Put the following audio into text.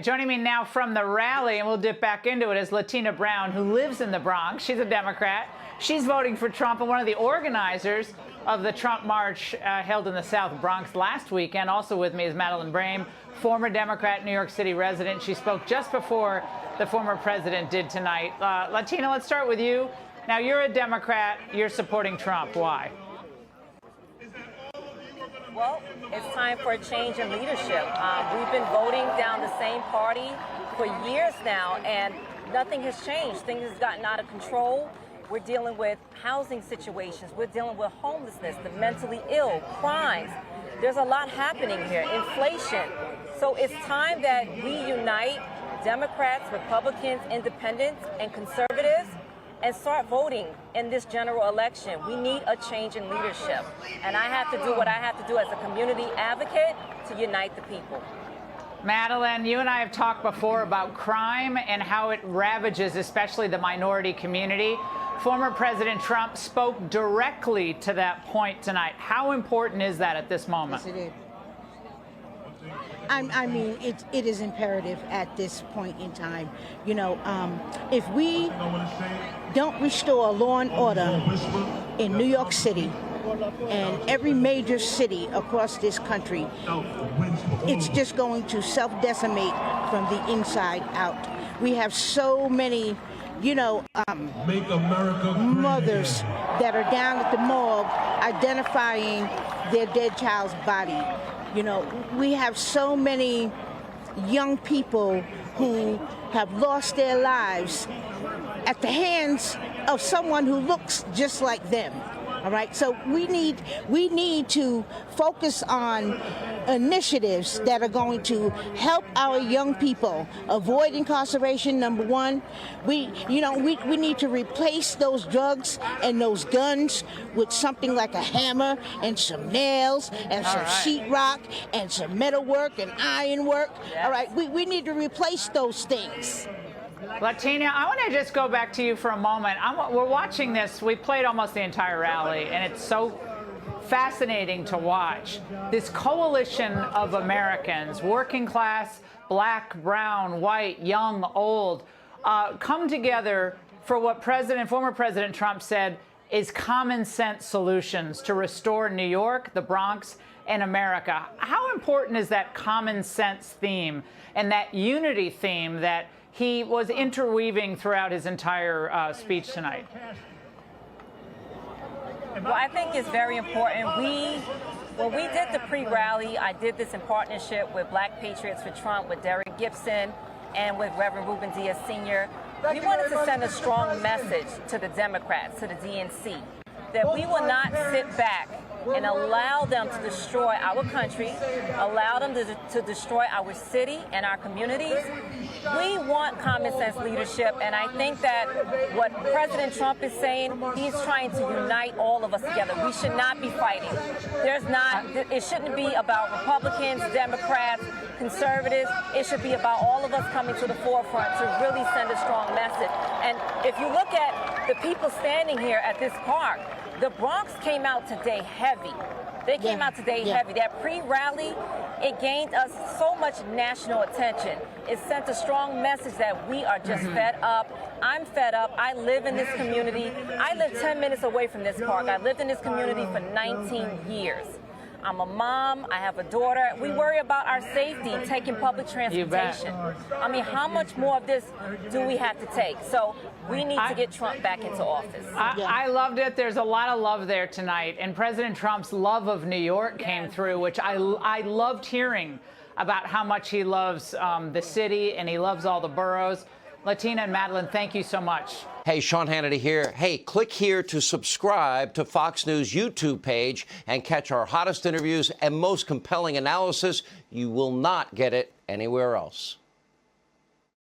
Joining me now from the rally, and we'll dip back into it, is Lattina Brown, who lives in the Bronx. She's a Democrat. She's voting for Trump and one of the organizers of the Trump march held in the South Bronx last weekend. Also with me is Madeline Brame, former Democrat, New York City resident. She spoke just before the former president did tonight. Lattina, let's start with you. Now, you're a Democrat. You're supporting Trump. Why? Well, it's time for a change in leadership. We've been voting down the same party for years now, and nothing has changed. Things have gotten out of control. We're dealing with housing situations. We're dealing with homelessness, the mentally ill, crimes. There's a lot happening here, inflation. So it's time that we unite, Democrats, Republicans, independents, and conservatives, and start voting in this general election. We need a change in leadership. And I have to do what I have to do as a community advocate to unite the people. Madeline, you and I have talked before about crime and how it ravages especially the minority community. Former President Trump spoke directly to that point tonight. How important is that at this moment? Yes, it is. I mean, it is imperative at this point in time. You know, if we don't restore law and order in New York City and every major city across this country, it's just going to self-decimate from the inside out. We have so many, you know, mothers that are down at the morgue identifying their dead child's body. You know, we have so many young people who have lost their lives at the hands of someone who looks just like them. All right, so we need to focus on initiatives that are going to help our young people avoid incarceration. Number one, we need to replace those drugs and those guns with something like a hammer and some nails and some sheetrock and some metalwork and ironwork. Yes. All right, we need to replace those things. Lattina, I want to just go back to you for a moment. We're watching this. We played almost the entire rally, and it's so fascinating to watch. This coalition of Americans, working class, black, brown, white, young, old, come together for what former President Trump said is common sense solutions to restore New York, the Bronx, and America. How important is that common sense theme and that unity theme that he was interweaving throughout his entire speech tonight? Well, I think it's very important. When we did the pre-rally, I did this in partnership with Black Patriots for Trump, with Derek Gibson, and with Reverend Ruben Diaz Sr. We wanted to send a strong message to the Democrats, to the DNC, that we will not sit back and allow them to destroy our country, allow them to destroy our city and our communities. We want common sense leadership, and I think that what President Trump is saying, he's trying to unite all of us together. We should not be fighting. It shouldn't be about Republicans, Democrats, conservatives. It should be about all of us coming to the forefront to really send a strong message. And if you look at the people standing here at this park, the Bronx came out today heavy. They came out today heavy. That pre-rally, it gained us so much national attention. It sent a strong message that we are just fed up. I'm fed up. I live in this community. I live 10 minutes away from this park. I lived in this community for 19 years. I'm a mom. I have a daughter. We worry about our safety taking public transportation. I mean, how much more of this do we have to take? So we need to get Trump back into office. I loved it. There's a lot of love there tonight. And President Trump's love of New York came through, which I loved hearing about how much he loves the city and he loves all the boroughs. Lattina and Madeline, thank you so much. Hey, Sean Hannity here. Hey, click here to subscribe to Fox News YouTube page and catch our hottest interviews and most compelling analysis. You will not get it anywhere else.